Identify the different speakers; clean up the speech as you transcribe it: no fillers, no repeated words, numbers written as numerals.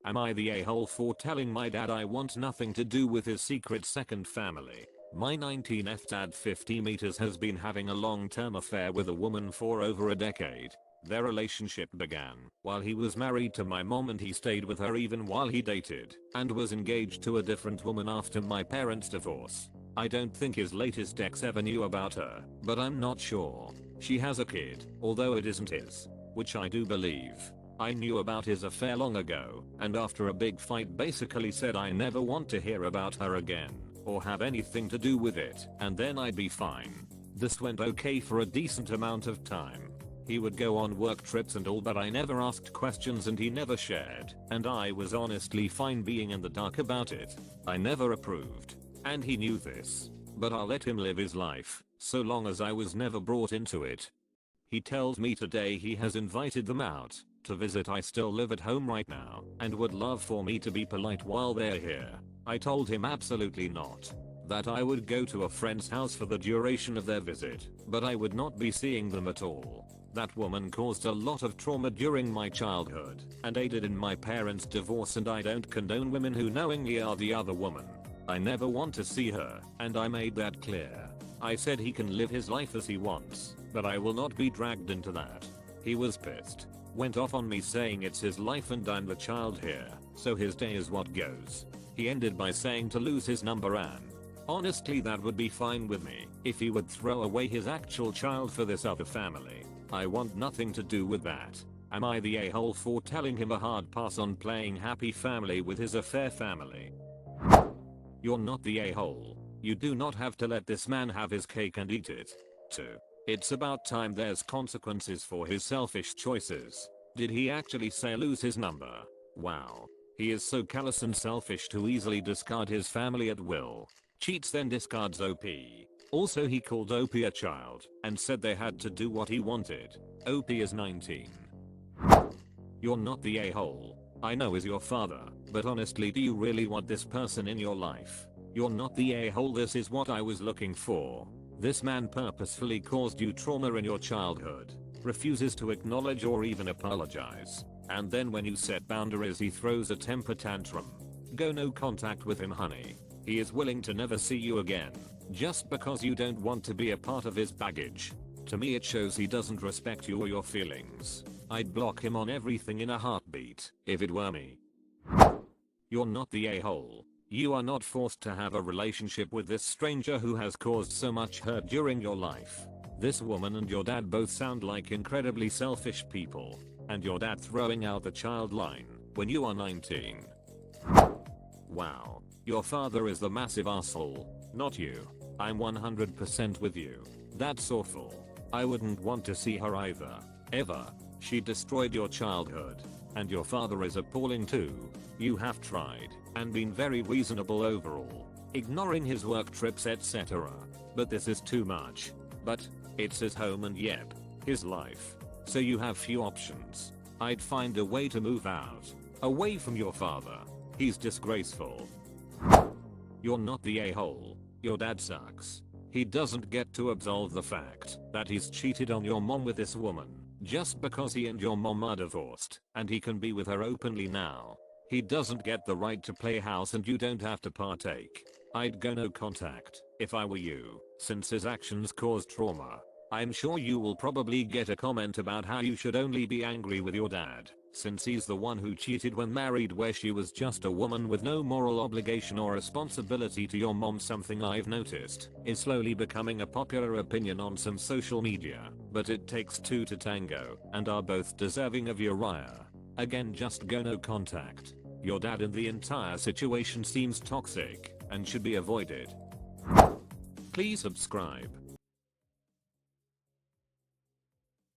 Speaker 1: Am I the a-hole for telling my dad I want nothing to do with his secret second family? My 19F dad 50 meters has been having a long-term affair with a woman for over a decade. Their relationship began while he was married to my mom, and he stayed with her even while he dated and was engaged to a different woman after my parents' divorce. I don't think his latest ex ever knew about her, but I'm not sure. She has a kid, although it isn't his, which I do believe. I knew about his affair long ago, and after a big fight basically said I never want to hear about her again or have anything to do with it, and then I'd be fine. This went okay for a decent amount of time. He would go on work trips and all, but I never asked questions and he never shared, and I was honestly fine being in the dark about it. I never approved, and he knew this, but I'll let him live his life, so long as I was never brought into it. He tells me today he has invited them out to visit. I still live at home right now and would love for me to be polite while they're here. I told him absolutely not. That I would go to a friend's house for the duration of their visit, but I would not be seeing them at all. That woman caused a lot of trauma during my childhood and aided in my parents' divorce, and I don't condone women who knowingly are the other woman. I never want to see her, and I made that clear. I said he can live his life as he wants, but I will not be dragged into that. He was pissed. Went off on me saying it's his life and I'm the child here, so his day is what goes. He ended by saying to lose his number, and honestly that would be fine with me if he would throw away his actual child for this other family. I want nothing to do with that. Am I the a-hole for telling him a hard pass on playing happy family with his affair family? You're not the a-hole. You do not have to let this man have his cake and eat it, too. It's about time there's consequences for his selfish choices. Did he actually say lose his number? Wow. He is so callous and selfish to easily discard his family at will. Cheats then discards OP. Also he called OP a child and said they had to do what he wanted. OP is 19. You're not the a-hole. I know is your father, but honestly, do you really want this person in your life? You're not the a-hole. This is what I was looking for. This man purposefully caused you trauma in your childhood, refuses to acknowledge or even apologize, and then when you set boundaries he throws a temper tantrum. Go no contact with him, honey. He is willing to never see you again, just because you don't want to be a part of his baggage. To me it shows he doesn't respect you or your feelings. I'd block him on everything in a heartbeat, if it were me. You're not the a-hole. You are not forced to have a relationship with this stranger who has caused so much hurt during your life. This woman and your dad both sound like incredibly selfish people, and your dad throwing out the child line when you are 19. Wow. Your father is the massive asshole, not you. I'm 100% with you. That's awful. I wouldn't want to see her either. Ever. She destroyed your childhood. And your father is appalling too. You have tried and been very reasonable overall, ignoring his work trips etc. But this is too much. But it's his home and yep, his life. So you have few options. I'd find a way to move out, away from your father. He's disgraceful. You're not the a-hole. Your dad sucks. He doesn't get to absolve the fact that he's cheated on your mom with this woman just because he and your mom are divorced and he can be with her openly now. He doesn't get the right to play house and you don't have to partake. I'd go no contact if I were you, since his actions caused trauma. I'm sure you will probably get a comment about how you should only be angry with your dad, since he's the one who cheated when married, where she was just a woman with no moral obligation or responsibility to your mom. Something I've noticed is slowly becoming a popular opinion on some social media, but it takes two to tango and are both deserving of Uriah. Again, just go no contact. Your dad in the entire situation seems toxic and should be avoided. Please subscribe.